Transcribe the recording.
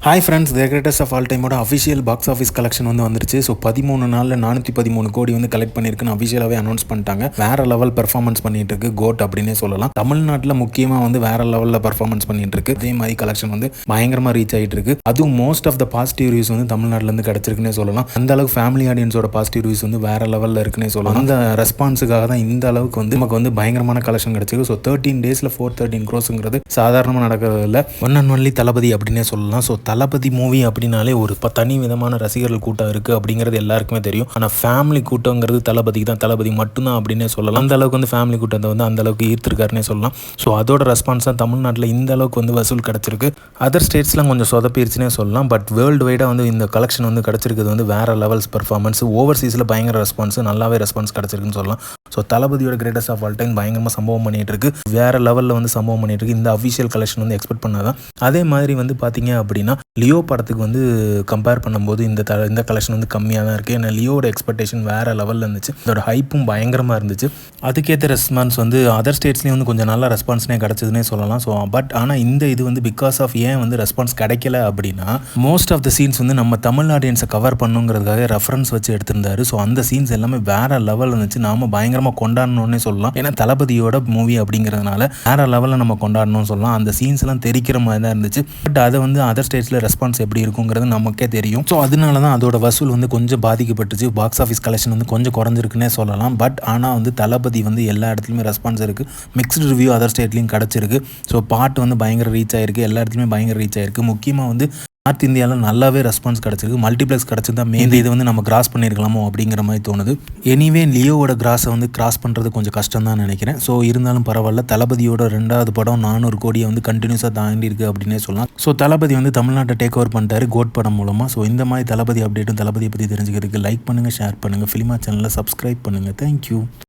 Hi friends, the greatest of all டைமோட official box office collection வந்துருச்சு. So 13 நாளில் 413 கோடி கலெக்ட் பண்ணியிருக்குன்னு அஃபிஷியலாகவே அனௌன்ஸ் பண்ணிட்டாங்க. வேற லெவல் பெர்ஃபார்மன்ஸ் பண்ணிட்டு இருக்கு கோட் அப்படின்னே சொல்லலாம். தமிழ்நாட்டில் முக்கியமாக வேற லெவலில் பெர்ஃபார்மன்ஸ் பண்ணிட்டு இருக்கு. அதே மாதிரி கலெக்ஷன் பயங்கரமாக ரீச் ஆகிட்டு இருக்கு. அதுவும் most of the positive reviews தமிழ்நாட்டிலேருந்து கிடச்சிருக்குன்னே சொல்லலாம். அந்த அளவுக்கு ஃபேமிலி ஆடியன்ஸோட பாசிட்டிவ் ரிவ்யூஸ் வேற லெவலில் இருக்குன்னே சொல்லலாம். அந்த ரெஸ்பான்ஸுக்காக தான் இந்த அளவுக்கு நமக்கு பயங்கரமான கலெக்ஷன் கிடச்சிருக்கு. ஸோ 13 டேஸில் 413 crores சாதாரணமாக நடக்கிறது இல்லை. ஒன் அண்ட் ஒன்லி தளபதி அப்படின்னே சொல்லலாம். ஸோ தளபதி மூவி அப்படின்னாலே ஒரு தனி விதமான ரசிகர்கள் கூட்டம் இருக்குது அப்படிங்கிறது எல்லாருக்குமே தெரியும். ஆனால் ஃபேமிலி கூட்டங்கிறது தளபதிக்கு தான், தளபதி மட்டும்தான் அப்படின்னே சொல்லலாம். அந்த அளவுக்கு ஃபேமிலி கூட்டத்தை அந்த அளவுக்கு ஈர்த்திருக்காருன்னே சொல்லலாம். ஸோ அதோட ரெஸ்பான்ஸ் தான் தமிழ்நாட்டில் இந்த அளவுக்கு வசூல் கிடச்சிருக்கு. அதர் ஸ்டேட்ஸ்லாம் கொஞ்சம் சொதப்பிருச்சுனே சொல்லலாம். பட் வேர்ல்டு வைடாக இந்த கலெக்ஷன் கிடச்சிருக்கிறது வேற லெவல்ஸ் பெர்ஃபார்மன்ஸ். ஓவர்சீஸில் பயங்கர ரெஸ்பான்ஸ், நல்லாவே ரெஸ்பான்ஸ் கிடச்சிருக்குன்னு சொல்லலாம். ஸோ தளபதியோட கிரேட்டஸ்ட் ஆஃப் ஆல் டைம் பயங்கரமாக சம்பவம் பண்ணிட்டு இருக்கு. வேற லெவலில் சம்பவம் பண்ணிட்டு இருக்கு. இந்த அஃபிஷியல் கலெக்ஷன் எக்ஸ்பெக்ட் பண்ணாதான். அதே மாதிரி பார்த்தீங்க அப்படின்னா லியோ படத்துக்கு கம்பேர் பண்ணும்போது இந்த கலெக்ஷன் கம்மியாக தான் இருக்குது. ஏன்னா லியோட எக்ஸ்பெக்டேஷன் வேறு லெவலில் இருந்துச்சு. அதோட ஹைப்பும் பயங்கரமாக இருந்துச்சு. அதுக்கேற்ற ரெஸ்பான்ஸ் அதர் ஸ்டேட்ஸ்லேயும் கொஞ்சம் நல்ல ரெஸ்பான்ஸ்னே கிடச்சதுன்னே சொல்லலாம். ஸோ பட் ஆனால் இந்த பிகாஸ் ஆஃப் ஏன் ரெஸ்பான்ஸ் கிடைக்கல அப்படின்னா, மோஸ்ட் ஆஃப் த சீன்ஸ் நம்ம தமிழ் ஆடியன்ஸை கவர் பண்ணுங்கிறதுக்காக ரெஃபரன்ஸ் வச்சு எடுத்திருந்தாரு. ஸோ அந்த சீன்ஸ் எல்லாமே வேறு லெவலில் இருந்துச்சு. நாம பயங்கரமாக கொண்டாடணும்னே சொல்லலாம். ஏன்னா தளபதியோட மூவி அப்படிங்கிறதுனால வேறு லெவலில் நம்ம கொண்டாடணும்னு சொல்லலாம். அந்த சீன்ஸ்லாம் தெரிக்கிற மாதிரி தான் இருந்துச்சு. பட் அதை அதர் ஸ்டேட்ஸில் ரெஸ்பான்ஸ் எப்படி இருக்குங்கிறது நமக்கே தெரியும். ஸோ அதனால தான் அதோட வசூல் கொஞ்சம் பாதிக்கப்பட்டுச்சு. பாக்ஸ் ஆஃபீஸ் கலெக்ஷன் கொஞ்சம் குறைஞ்சிருக்குன்னே சொல்லலாம். பட் ஆனால் தளபதி எல்லா இடத்துலையுமே ரெஸ்பான்ஸ் இருக்குது. மிக்ஸ்டு ரிவ்யூ அதர் ஸ்டேட்லையும் கிடச்சிருக்கு. ஸோ பாட்டு பயங்கர ரீச் ஆயிருக்கு. எல்லா இடத்துலையுமே பயங்கர ரீச் ஆயிருக்கு. முக்கியமாக நார்த் இந்தியாவில் நல்லாவே ரெஸ்பான்ஸ் கிடச்சிருக்கு. மல்டிப்ளெக்ஸ் கிடச்சிருந்தா இது நம்ம கிராஸ் பண்ணியிருக்கலாமோ அப்படிங்கிற மாதிரி தோணுது. எனிவே லியோவோட கிராஸை கிராஸ் பண்ணுறது கொஞ்சம் கஷ்டம் தான் நினைக்கிறேன். ஸோ இருந்தாலும் பரவாயில்ல. தளபதியோட 2வது படம் 400 கோடியை கண்டினியூஸாக தாண்டி இருக்குது அப்படின்னே சொல்லலாம். ஸோ தளபதி தமிழ்நாட்டை டேக் ஓவர் பண்ணிட்டாரு கோட் படம் மூலமாக. ஸோ இந்த மாதிரி தளபதி அப்டேட்டும் தளபதியை பற்றி தெரிஞ்சுக்கிறதுக்கு லைக் பண்ணுங்கள், ஷேர் பண்ணுங்கள், ஃபிலிமா சேனலில் சப்ஸ்கிரைப் பண்ணுங்கள். தேங்க்யூ.